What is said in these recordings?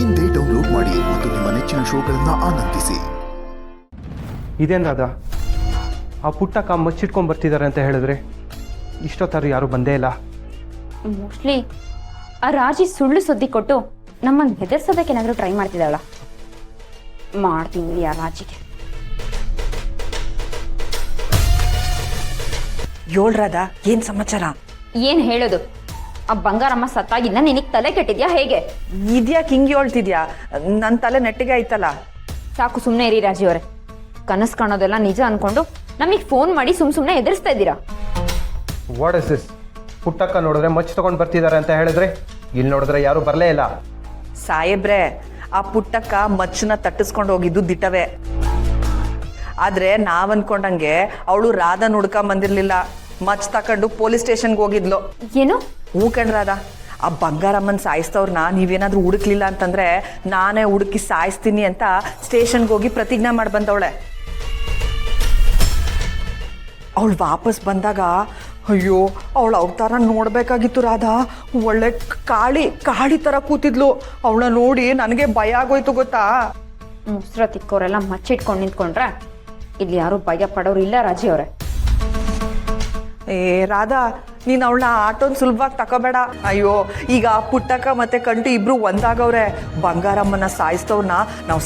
ಇಂದೇ ಡೌನ್ಲೋಡ್ ಮಾಡಿ ಮತ್ತು ನಿಮ್ಮ ನೆಚ್ಚಿನ ಶೋಗಳನ್ನು ಆನಂದಿಸಿ. ಇದೇನು ರಾಧಾ, ಆ ಪುಟ್ಟಕ್ಕ ಮಚ್ಚಿಟ್ಕೊಂಡು ಬರ್ತಿದ್ದಾರೆ ಅಂತ ಹೇಳಿದ್ರೆ ಇಷ್ಟೊತ್ತಾರು ಯಾರು ಬಂದೇ ಇಲ್ಲ. ಮೋಸ್ಟ್ಲಿ ಆ ರಾಜಿ ಸುಳ್ಳು ಸುದ್ದಿ ಕೊಟ್ಟು ನಮ್ಮನ್ನು ಹೆದರ್ಸೋದಕ್ಕೆ ಏನಾದರೂ ಟ್ರೈ ಮಾಡ್ತಿದ್ದಾಳ. ಮಾಡ್ತೀನಿ ಆ ರಾಜಿಗೆ. ರಾಧಾ, ಏನ್ ಸಮಾಚಾರ? ಏನ್ ಹೇಳೋದು? ಆ ಬಂಗಾರಮ್ಮ ಸತ್ತಾಗಿಂದ ನಿನಗೆ ತಲೆ ಕೆಟ್ಟಿದ್ಯಾ ಹೇಗೆ? ಇದ್ಯಾಕೆ ಹಿಂಗೆ ಹೇಳ್ತಿದ್ಯಾ? ನನ್ನ ತಲೆ ನೆಟ್ಟಿಗೆ ಆಯ್ತಲ್ಲ. ಸಾಕು, ಸುಮ್ಮನೆ ಇರಿ ರಾಜಿ ಅವರೇ. ಕನಸು ಕಾಣೋದೆಲ್ಲ ನಿಜ ಅನ್ಕೊಂಡು ನಮಗೆ ಫೋನ್ ಮಾಡಿ ಸುಮ್ಮನೆ ಎದುರಿಸ್ತಾ ಇದ್ದೀರಾ. What is this? ಪುಟ್ಟಕ್ಕ ನೋಡಿದ್ರೆ ಮಚ್ಚು ತಗೊಂಡು ಬರ್ತಿದ್ದಾರೆ ಅಂತ ಹೇಳಿದ್ರೆ ಇಲ್ಲಿ ನೋಡಿದ್ರೆ ಯಾರು ಬರಲೇ ಇಲ್ಲ. ಸಾಹೇಬ್ರೆ, ಆ ಪುಟ್ಟಕ್ಕ ಮಚ್ಚನ್ನ ತಟ್ಟಿಸ್ಕೊಂಡು ಹೋಗಿದ್ದು ದಿಟ್ಟವೇ. ಆದ್ರೆ ನಾವ್ ಅನ್ಕೊಂಡಂಗೆ ಅವಳು ರಾಧಾ ಹುಡ್ಕೊಂಡ್ ಬಂದಿರ್ಲಿಲ್ಲ. ಮಚ್ ತಕೊಂಡು ಪೊಲೀಸ್ ಸ್ಟೇಷನ್ಗೆ ಹೋಗಿದ್ಲು. ಏನು? ಹೂ ಕಣ್ರಾಧ, ಆ ಬಂಗಾರಮ್ಮನ್ ಸಾಯಿಸ್ತವ್ರನ್ನ ನೀವೇನಾದ್ರೂ ಹುಡುಕ್ಲಿಲ್ಲ ಅಂತಂದ್ರೆ ನಾನೇ ಹುಡುಕಿ ಸಾಯಿಸ್ತೀನಿ ಅಂತ ಸ್ಟೇಷನ್ಗೆ ಹೋಗಿ ಪ್ರತಿಜ್ಞೆ ಮಾಡಿ ಬಂದವಳೆ. ಅವಳು ವಾಪಸ್ ಬಂದಾಗ ಅಯ್ಯೋ, ಅವಳು ಅವತಾರ ನೋಡ್ಬೇಕಾಗಿತ್ತು ರಾಧಾ. ಒಳ್ಳೆ ಕಾಳಿ ತರ ಕೂತಿದ್ಲು. ಅವಳ ನೋಡಿ ನನಗೆ ಭಯ ಆಗೋಯ್ತು ಗೊತ್ತಾ. ಮುಸ್ರ ತಿಕ್ಕೋರೆಲ್ಲ ಮಚ್ಚಿಟ್ಕೊಂಡು ನಿಂತ್ಕೊಂಡ್ರೆ ಇಲ್ಲಿ ಯಾರು ಭಯ ಪಡೋರು ಇಲ್ಲ ರಾಜಿ ಅವರೇ. ರಾಧಾ, ನೀನ್ ಅವಳನ್ನ ಆಟೋನ್ ಸುಲಭವಾಗಿ ತಕೋಬೇಡ. ಅಯ್ಯೋ, ಈಗ ಪುಟ್ಟಕ್ಕ ಮತ್ತೆ ಕಂಟು ಇಬ್ರು ಒಂದಾಗವ್ರೆ. ಬಂಗಾರಮ್ಮನ ಸಾಯಿಸ್ತವ್ರನ್ನ ನಾವು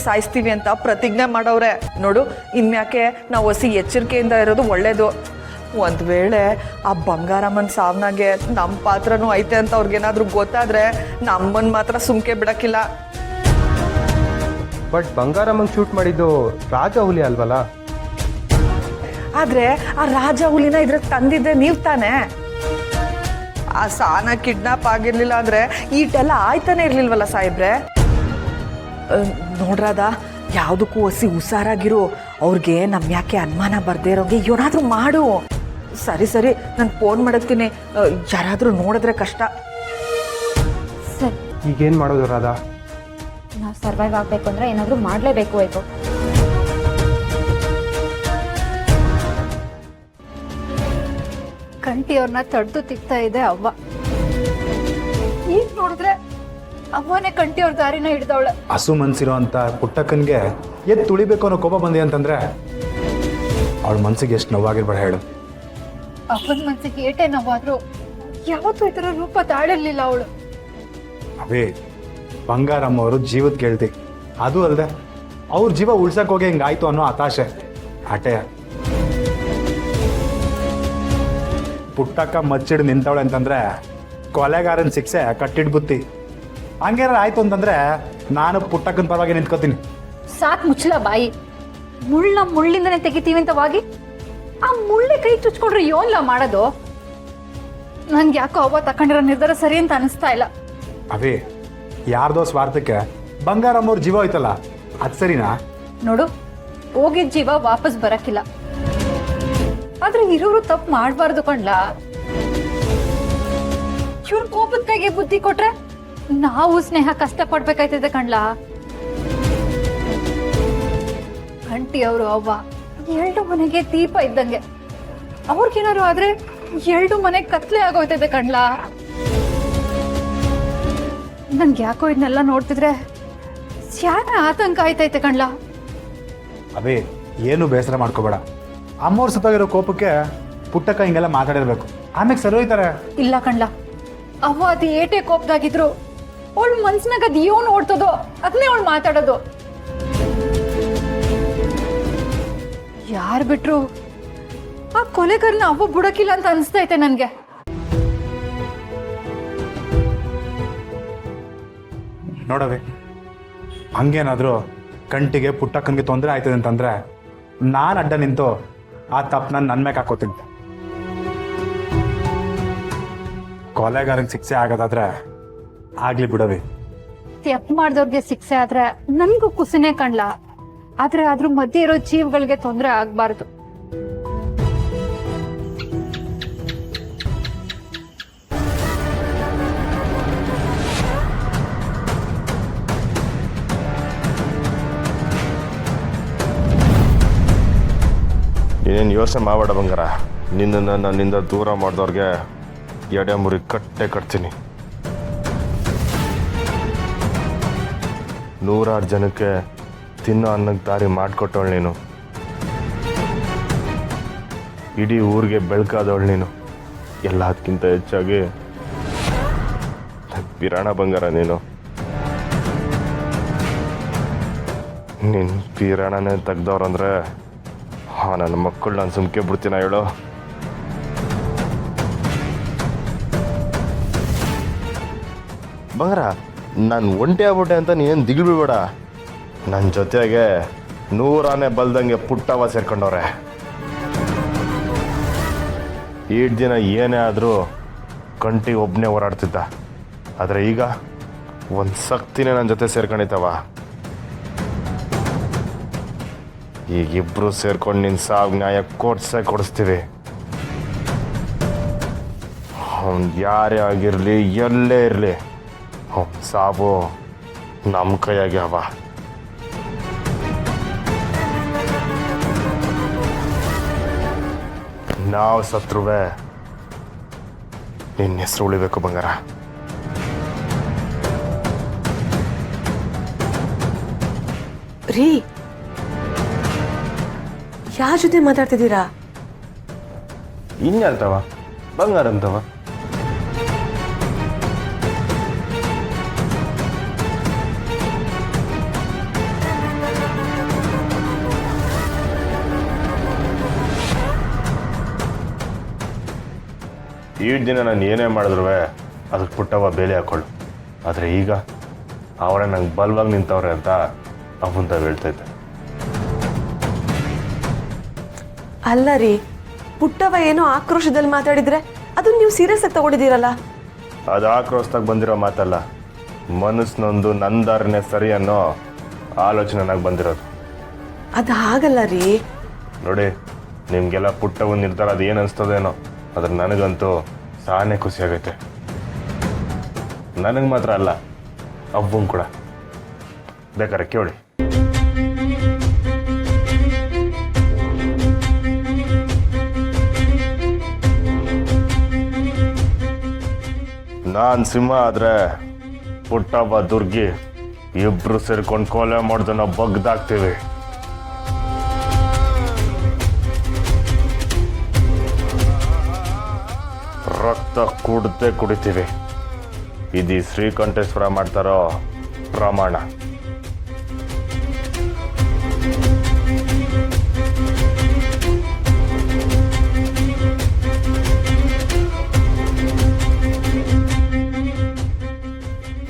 ಸಾಯಿಸ್ತೀವಿ ಅಂತ ಪ್ರತಿಜ್ಞೆ ಮಾಡವ್ರೆ. ನೋಡು, ಇನ್ಯಾಕೆ ನಾವು ಹೊಸಿ ಎಚ್ಚರಿಕೆಯಿಂದ ಇರೋದು ಒಳ್ಳೇದು. ಒಂದ್ ವೇಳೆ ಆ ಬಂಗಾರಮ್ಮನ ಸಾವನಾಗೆ ನಮ್ಮ ಪಾತ್ರನೂ ಐತೆ ಅಂತ ಅವ್ರಿಗೇನಾದ್ರೂ ಗೊತ್ತಾದ್ರೆ ನಮ್ಮನ್ ಮಾತ್ರ ಸುಮ್ಕೆ ಬಿಡಕ್ಕಿಲ್ಲ. ಬಟ್ ಬಂಗಾರಮ್ಮಂಗೆ ಶೂಟ್ ಮಾಡಿದ್ದು ರಾಜ ಹುಲಿ ಅಲ್ವಲ್ಲ? ಆದ್ರೆ ಆ ರಾಜ ಹುಲಿನ ಇದ್ರಾಗ ತಂದಿದ್ದೆ ನೀವ್ ತಾನೆ. ಆ ಸಾನ ಕಿಡ್ನಾಪ್ ಆಗಿರ್ಲಿಲ್ಲ ಅಂದ್ರೆ ಈಟೆಲ್ಲ ಆಯ್ತಾನೆ ಇರ್ಲಿಲ್ವಲ್ಲ ಸಾಹೇಬ್ರೆ. ನೋಡ್ರಾದ, ಯಾವ್ದಕ್ಕೂ ಹೊಸಿ ಹುಷಾರಾಗಿರು. ಅವ್ರಿಗೆ ನಮ್ ಯಾಕೆ ಅನುಮಾನ ಬರ್ದೇ ಇರೋಂಗೆ ಏನಾದ್ರೂ ಮಾಡು. ಸರಿ, ನಾನು ಫೋನ್ ಮಾಡತ್ತೀನಿ. ಯಾರಾದ್ರೂ ನೋಡಿದ್ರೆ ಕಷ್ಟ. ಸರಿ, ಈಗೇನು ಮಾಡೋದು ರಾಧಾ? ನಾವು ಸರ್ವೈವ್ ಆಗ್ಬೇಕು ಅಂದ್ರೆ ಏನಾದ್ರೂ ಮಾಡ್ಲೇಬೇಕು. ಆಯ್ತು, ಕಂಟಿಯವ್ರನ್ನ ತಡೆದು ತಿಕ್ತಾ ಇದೆ ಅವ್ವ. ಈಗ ನೋಡಿದ್ರೆ ಅವ್ವನೇ ಕಂಟಿಯವ್ರ ದಾರಿನ ಹಿಡ್ದವಳೆ. ಹಸು ಮನ್ಸಿರೋ ಅಂತ ಪುಟ್ಟಕ್ಕನ್ಗೆ ಎದ್ದು ತುಳಿಬೇಕು ಅನ್ನೋ ಕೋಪ ಬಂದಿ ಅಂತಂದ್ರೆ ಅವಳ ಮನ್ಸಿಗೆ ಎಷ್ಟು ನೋವಾಗಿರ್ಬೇಡ ಹೇಳು. ಅವ್ವನ ಮನ್ಸಿಗೆ ಏಟೇ ನೋವಾದ್ರು ಯಾವತ್ತೂ ಈ ಥರ ರೂಪ ತಾಳಿರ್ಲಿಲ್ಲ ಅವಳು. ಅವೇ ಬಂಗಾರಮ್ಮ ಅವರು ಜೀವದ ಕೇಳ್ತಿ. ಅದು ಅಲ್ಲದೆ ಅವ್ರ ಜೀವ ಉಳ್ಸಕ್ ಹೋಗಿ ಹಿಂಗಾಯ್ತು ಅನ್ನೋ ಹತಾಶೆ ಆಟೆ. ಪುಟ್ಟಕ್ಕ ಮಚ್ಚಿಡ್ ನಿಂತವಳೆ ಅಂತಂದ್ರೆ ಕೊಲೆಗಾರನ ಶಿಕ್ಷೆ ಕಟ್ಟಿಡ್ ಬುತ್ತಿ. ಹಂಗೇನಾರ ಆಯ್ತು ಅಂತಂದ್ರೆ ನಾನು ಪುಟ್ಟಕ್ಕನ ಪರವಾಗಿ ನಿಂತ್ಕೋತೀನಿ. ಸಾಕ್ ಮುಚ್ಚಲ ಬಾಯಿ. ಮುಳ್ಳಿಂದನೇ ತೆಗಿತೀವಿ ಅಂತವಾಗಿ ಆ ಮುಳ್ಳಿ ಕೈ ಚುಚ್ಕೊಂಡ್ರೆ ಯೋನ್ಲ ಮಾಡೋದು. ನನ್ಗೆ ಯಾಕೋ ಅವ್ವ ತಕೊಂಡಿರೋ ನಿರ್ಧಾರ ಸರಿ ಅಂತ ಅನಿಸ್ತಾ ಇಲ್ಲ. ಅವೇ ಯಾರ್ದೋ ಸ್ವಾರ್ಥಕ್ಕೆ ಬಂಗಾರಮ್ಮವ್ರ ಜೀವ ಹೋಯ್ತಲ್ಲ, ಅದ್ ಸರಿನಾ? ನೋಡು, ಹೋಗಿದ್ ಜೀವ ವಾಪಸ್ ಬರಕ್ಕಿಲ್ಲ. ಆದ್ರೆ ಇರೋರು ತಪ್ಪು ಮಾಡಬಾರ್ದು ಕಣ್ಲಾ. ಇವ್ರ ಕೋಪದ ಕೈಗೆ ಬುದ್ಧಿ ಕೊಟ್ರೆ ನಾವು ಸ್ನೇಹ ಕಷ್ಟ ಪಡ್ಬೇಕಾಯ್ತದೆ ಕಣ್ಲಾ. ಕಂಟಿ ಅವರು ಅವ್ವ ಎರಡು ಮನೆಗೆ ದೀಪ ಇದ್ದಂಗೆ. ಅವ್ರಿಗೇನಾರು ಆದ್ರೆ ಎರಡು ಮನೆ ಕತ್ಲೆ ಆಗೋಯ್ತದೆ ಕಣ್ಲಾ. ನನ್ಗೆ ಯಾಕೋ ಇದನ್ನೆಲ್ಲ ನೋಡ್ತಿದ್ರೆ ಸ್ಯಾನ ಆತಂಕ ಆಯ್ತೈತೆ ಕಣ್ಲಾ. ಅವೇ ಏನು ಬೇಸರ ಮಾಡ್ಕೋಬೇಡ. ಅಮ್ಮವ್ರ ಸತ್ತಾಗಿರೋ ಕೋಪಕ್ಕೆ ಪುಟ್ಟಕ್ಕ ಹಿಂಗೆಲ್ಲ ಮಾತಾಡಿರ್ಬೇಕು. ಆಮೇಲೆ ಸರಿ ಹೋಯ್ತಾರೆ. ಇಲ್ಲ ಕಣ್ಲಾ, ಅವ್ವ ಅದು ಏಟೇ ಕೋಪದಾಗಿದ್ರು ಅವಳ ಮನ್ಸಿನಾಗ ಅದು ಏನು ಓಡ್ತದೋ ಅದನ್ನೇ ಅವಳು ಮಾತಾಡೋದು. ಯಾರು ಬಿಟ್ರು ಆ ಕೊಲೆಗಾರನ ಅವ್ವ ಬಿಡಕ್ಕಿಲ್ಲ ಅಂತ ಅನಿಸ್ತೈತೆ ನನ್ಗೆ. ನೋಡವೆ, ಹಂಗೇನಾದರೂ ಕಂಟಿಗೆ ಪುಟ್ಟಕ್ಕನಿಗೆ ತೊಂದರೆ ಆಯ್ತದೆ ಅಂತಂದ್ರೆ ನಾನು ಅಡ್ಡ ನಿಂತು ಆ ತಪ್ಪನ್ನ ನನ್ನ ಮೇಲೆ ಹಾಕೋತೀನಿ. ಕೊಲೆಗಾರನಿಗೆ ಶಿಕ್ಷೆ ಆಗೋದಾದ್ರೆ ಆಗ್ಲಿ ಬಿಡವಿ. ತಪ್ಪು ಮಾಡಿದವ್ರಿಗೆ ಶಿಕ್ಷೆ ಆದ್ರೆ ನನ್ಗೂ ಕುಸಿನೇ ಕಣ್ಲ. ಆದ್ರೆ ಅದ್ರ ಮಧ್ಯೆ ಇರೋ ಜೀವಗಳಿಗೆ ತೊಂದರೆ ಆಗ್ಬಾರ್ದು. ಏನೇನು ಯೋಚನೆ ಮಾಡಬೇಡ ಬಂಗಾರ. ನಿನ್ನನ್ನು ನನ್ನಿಂದ ದೂರ ಮಾಡಿದವ್ರಿಗೆ ಎಡೆ ಮುರಿ ಕಟ್ಟೆ ಕಟ್ತೀನಿ. ನೂರಾರು ಜನಕ್ಕೆ ತಿನ್ನೋ ಅನ್ನಕ್ಕೆ ದಾರಿ ಮಾಡಿಕೊಟ್ಟವಳು ನೀನು. ಇಡೀ ಊರಿಗೆ ಬೆಳಕಾದವಳು ನೀನು. ಎಲ್ಲದಕ್ಕಿಂತ ಹೆಚ್ಚಾಗಿ ಪಿರಾಣ ಬಂಗಾರ ನೀನು. ನಿನ್ನ ಪಿರಾಣನೇ ತೆಗ್ದವ್ರಂದ್ರೆ ನನ್ನ ಮಕ್ಕಳು ನಾನು ಸುಮ್ಕೆ ಬಿಡ್ತೀನ ಹೇಳು? ಬಂಗಾರ, ನಾನು ಒಂಟೆ ಆಗ್ಬಿಟ್ಟೆ ಅಂತ ನೀನು ದಿಗಿಲ್ ಬಿಡ್ಬೇಡ. ನನ್ನ ಜೊತೆಗೆ 100 ಆನೆ ಬಲ್ದಂಗೆ ಪುಟ್ಟವ ಸೇರ್ಕೊಂಡವ್ರೆ. ಈಟ್ ದಿನ ಏನೇ ಆದರೂ ಕಂಟಿಗೆ ಒಬ್ಬನೇ ಓಡಾಡ್ತಿದ್ದ. ಆದರೆ ಈಗ ಒಂದು ಶಕ್ತಿನೇ ನನ್ನ ಜೊತೆ ಸೇರ್ಕೊಂಡಿತ್ತವ. ಈಗಿಬ್ರು ಸೇರ್ಕೊಂಡು ನಿನ್ನ ಸಾವು ನ್ಯಾಯ ಕೊಡಿಸ್ತೀವಿ. ಅವ್ನು ಯಾರೇ ಆಗಿರಲಿ, ಎಲ್ಲೇ ಇರಲಿ, ಅವ್ನ ಸಾವು ನಮ್ಮ ಕೈಯಾಗೆ ಅವ. ನಾವು ಸತ್ರುವೆ ನಿನ್ನ ಹೆಸರು ಉಳಿಬೇಕು ಬಂಗಾರ. ರೀ, ಯಾರ ಜೊತೆ ಮಾತಾಡ್ತಿದ್ದೀರಾ? ಇನ್ಯಾರ್ತವ ಬಂಗಾರ ಅಂತವ. ಈ ದಿನ ನಾನು ಏನೇ ಮಾಡಿದ್ರು ಅದಕ್ಕೆ ಪುಟ್ಟವ ಬೇಲೆ ಹಾಕೊಳ್ಳು. ಆದರೆ ಈಗ ಅವರೇ ನಂಗೆ ಬಲವಾಗಿ ನಿಂತವ್ರೆ ಅಂತ ಅವಂತ ಹೇಳ್ತೈತೆ. ಅಲ್ಲ ರೀ, ಪುಟ್ಟವ ಏನೋ ಆಕ್ರೋಶದಲ್ಲಿ ಮಾತಾಡಿದ್ರೆ ಅದನ್ನ ನೀವು ಸೀರಿಯಸ್ ಆಗಿ ತಗೊಂಡಿದ್ದೀರಲ್ಲ? ಅದು ಆಕ್ರೋಶದಾಗ ಬಂದಿರೋ ಮಾತಲ್ಲ, ಮನಸ್ಸಿನೊಂದು ನಂದಾರನೇ ಸರಿ ಅನ್ನೋ ಆಲೋಚನೆ ನನಗೆ ಬಂದಿರೋದು. ಅದು ಹಾಗಲ್ಲ ರೀ. ನೋಡಿ, ನಿಮಗೆಲ್ಲ ಪುಟ್ಟವ ನಿರ್ಧಾರ ಅದು ಏನು ಅನಿಸ್ತದೇನೋ, ಆದ್ರೆ ನನಗಂತೂ ಸಾನೇ ಖುಷಿ ಆಗೈತೆ. ನನಗೆ ಮಾತ್ರ ಅಲ್ಲ, ಅವ್ವಂಗೆ ಕೂಡ. ಬೇಕಾರೆ ಕೇಳಿ. ನಾನು ಸಿಂಹ ಆದರೆ ಪುಟ್ಟವ್ವ ದುರ್ಗಿ ಇಬ್ರು ಸೇರ್ಕೊಂಡು ಕೊಲೆ ಮಾಡ್ದನ್ನ ಬಗ್ದಾಕ್ತೀವಿ. ರಕ್ತ ಕುಡಿತೀವಿ. ಇದು ಶ್ರೀಕಂಠೇಶ್ವರ ಮಾಡ್ತಾರೋ ಪ್ರಮಾಣ.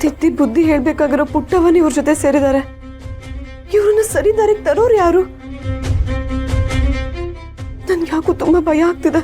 ತಿದ್ದಿ ಬುದ್ಧಿ ಹೇಳ್ಬೇಕಾಗಿರೋ ಪುಟ್ಟವನ್ ಇವ್ರ ಜೊತೆ ಸೇರಿದ್ದಾರೆ. ಇವ್ರನ್ನ ಸರಿ ದಾರಿಗೆ ತರೋರು ಯಾರು? ನನ್ಗೆ ಯಾಕೋ ತುಂಬಾ ಭಯ ಆಗ್ತಿದೆ.